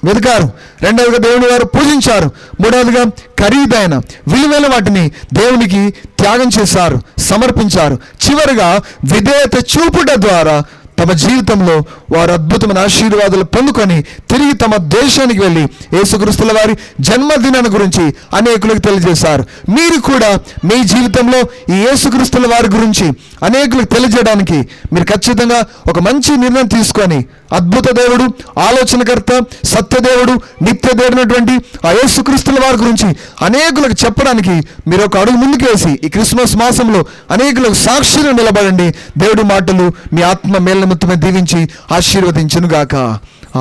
వెతికారు. రెండవదిగా దేవుని వారు పూజించారు. మూడవదిగా ఖరీదైన విలువైన వాటిని దేవునికి త్యాగం చేశారు, సమర్పించారు. చివరిగా విధేయత చూపుట ద్వారా తమ జీవితంలో వారు అద్భుతమైన ఆశీర్వాదాలు పొందుకొని తిరిగి తమ దేశానికి వెళ్ళి యేసుక్రీస్తుల వారి జన్మదినాన్ని గురించి అనేకులకు తెలియజేశారు. మీరు కూడా మీ జీవితంలో ఈ యేసుక్రీస్తుల వారి గురించి అనేకులకు తెలియజేయడానికి మీరు ఖచ్చితంగా ఒక మంచి నిర్ణయం తీసుకొని అద్భుత దేవుడు, ఆలోచనకర్త, సత్యదేవుడు, నిత్యదేవుడైనటువంటి ఆ యేసుక్రీస్తుల వారి గురించి అనేకులకు చెప్పడానికి మీరు ఒక అడుగు ముందుకేసి ఈ క్రిస్మస్ మాసంలో అనేకులకు సాక్షిగా నిలబడండి. దేవుడి మాటలు మీ ఆత్మ మేలు నిమిత్తమే దీవించి ఆశీర్వదించునుగాక.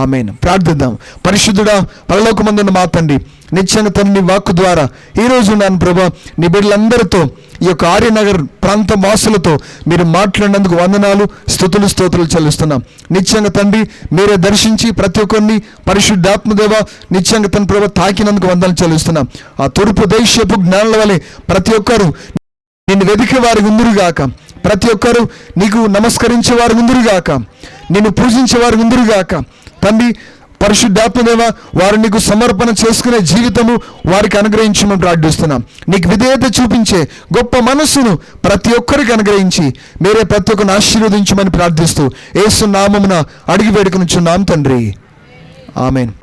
ఆమేన్. ప్రార్థిద్దాం. పరిశుద్ధుడా, పరలోకమందున్న మా తండ్రి, నిత్యంగా తండ్రి నీ వాక్కు ద్వారా ఈరోజు నాన్న ప్రభా నీ బిడ్డలందరితో ఈ యొక్క ఆర్యనగర్ ప్రాంత వాసులతో మీరు మాట్లాడినందుకు వందనాలు, స్తుతులు చెల్లిస్తున్నాం. నిత్యంగా తండ్రి మీరే దర్శించి ప్రతి ఒక్కరిని పరిశుద్ధాత్మదేవ నిత్యంగా తన ప్రభా తాకినందుకు వందనాలు చెల్లిస్తున్నాం. ఆ తూర్పు దేశపు జ్ఞానుల వలె ప్రతి ఒక్కరు నిన్ను వెతికే వారి ఉందురుగాక, ప్రతి ఒక్కరు నీకు నమస్కరించే వారు ఉందురుగాక, నిన్ను పూజించే వారు ఉందురుగాక. తండ్రి పరిశుద్ధాత్మదేవ వారు నీకు సమర్పణ చేసుకునే జీవితము వారికి అనుగ్రహించమని ప్రార్థిస్తున్నాం. నీకు విధేయత చూపించే గొప్ప మనస్సును ప్రతి ఒక్కరికి అనుగ్రహించి మీరే ప్రతి ఒక్కరిని ఆశీర్వదించమని ప్రార్థిస్తూ యేసు నామమున అడిగి వేడుకొనుచున్నాం తండ్రి. ఆమేన్.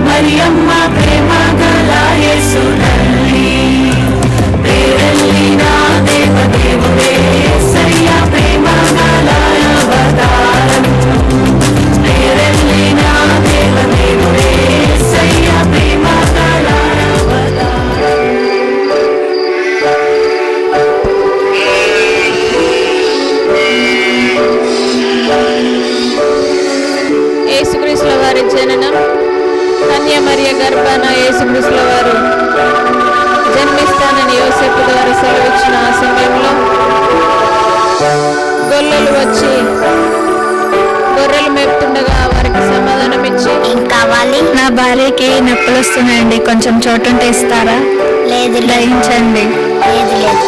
మరియమ్మ ప్రేమ గల యేసు తల్లి. వారి జననం, కన్య మరియ గర్భాన యేసుక్రీస్తుల వారు జన్మిస్తానని యోసేపు ద్వారా సెలవిచ్చిన ఆ సమయంలో గొల్లలు వచ్చి గొర్రెలు మేపుతుండగా వారికి సమాధానం ఇచ్చి, ఏం కావాలి? నా భార్యకి నొప్పులు వస్తున్నాయండి, కొంచెం చోటుంటే ఇస్తారా? లేదు గ్రహించండి. లేదు లేదు.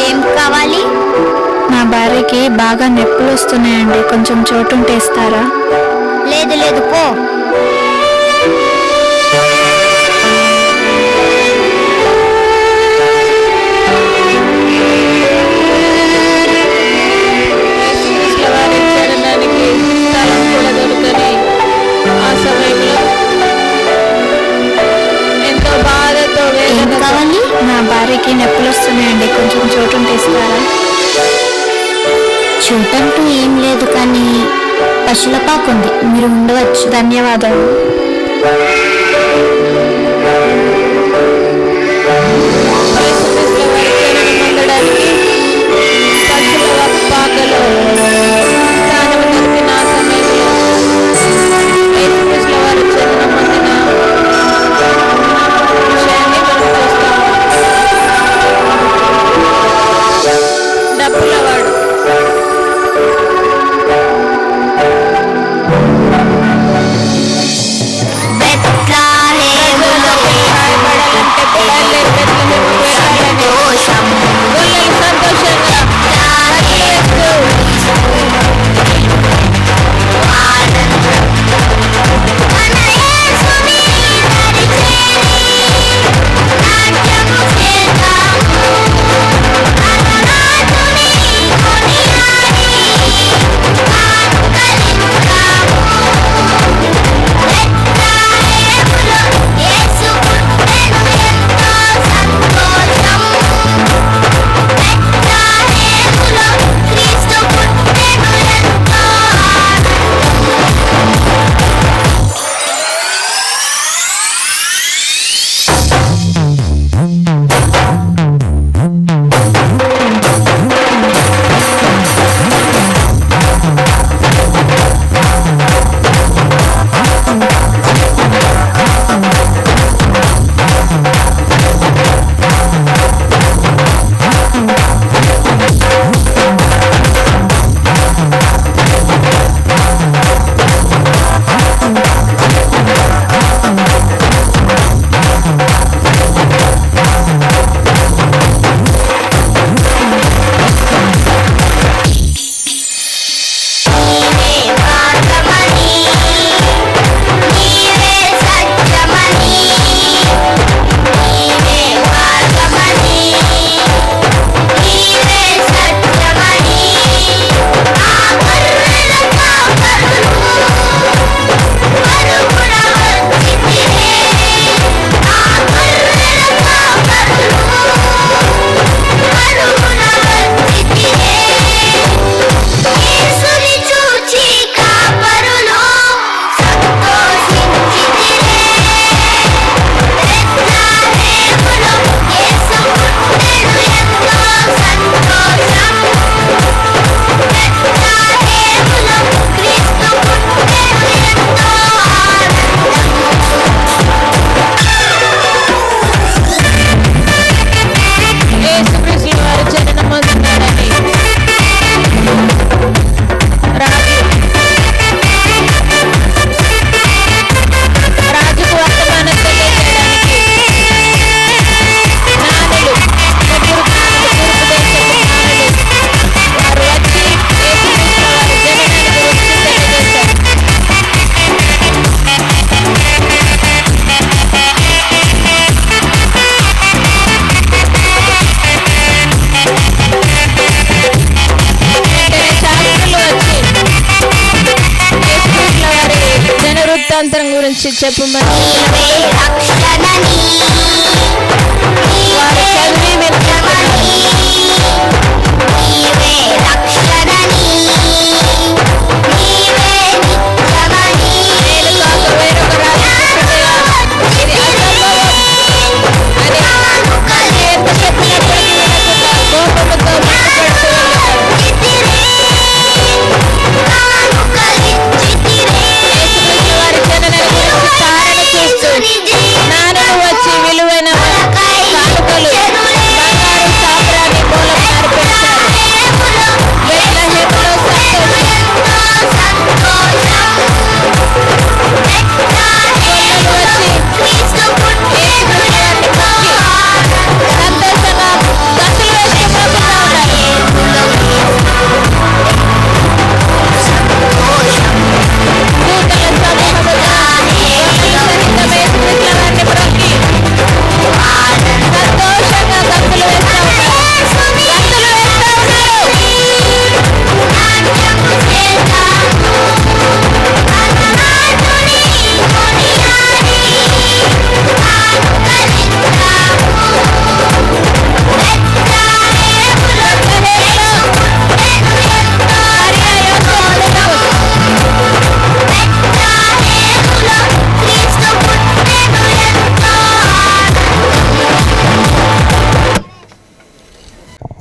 ఏం కావాలి? నా భార్యకి బాగా నొప్పులు వస్తున్నాయండి, కొంచెం చోటుంటే ఇస్తారా? లేదు లేదు పో. యేసుక్రీస్తుల వారి జననానికి స్థలం కూడా దొరకని ఆ సమయంలో ఎంతో బాధతో ఏం వేదనతో కావాలి? నా భార్యకి నొప్పులు వస్తున్నాయండి, కొంచెం చోటుంటే ఇస్తారా? చూడంటూ ఏం లేదు, కానీ పశువుల పాకుంది, మీరు ఉండవచ్చు. ధన్యవాదాలు. యేసుక్రీస్తుల వారి జననం పొందడానికి పశువుల పాకలో స్థానం దొరికిన ఆ సమయంలో యేసుక్రీస్తుల వారి జననం పొందిన విషయాన్ని మనం చూస్తాము. డబ్బులవాడు బెత్లహేములో రాయబడాలంటే బయలుదేరి బెత్లెహేముకు వెళ్ళాలని గొల్లలు సంతోషంగా వేస్తూ యేసుక్రీస్తుల వారి జననం పొందినాడని రాజుకు వర్తమానం తెలియజేయడానికి జ్ఞానులు, ముగ్గురు జ్ఞానులు, తూర్పు దేశపు జ్ఞానులు వారు వచ్చి యేసుక్రీస్తుల వారి జననాన్ని గురించి తెలియజేశారు. వెంటనే శాస్త్రులు వచ్చి యేసుక్రీస్తుల వారి జన వృత్తాంతం గురించి చెప్పమని రక్షణని వారు చదివి వినిపిస్తున్నారు. నీవే రక్షణని నీవే నిత్యమని నేను కాక వేరొక రాజు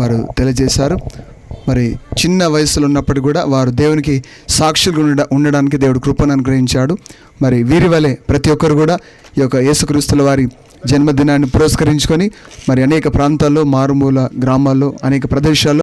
వారు తెలియజేశారు. మరి చిన్న వయసులో ఉన్నప్పటికీ కూడా వారు దేవునికి సాక్షులుగా ఉండడానికి దేవుడు కృపను అనుగ్రహించాడు. మరి వీరి వలె ప్రతి ఒక్కరు కూడా ఈ యొక్క యేసుక్రీస్తుల వారి జన్మదినాన్ని పురస్కరించుకొని మరి అనేక ప్రాంతాల్లో, మారుమూల గ్రామాల్లో, అనేక ప్రదేశాల్లో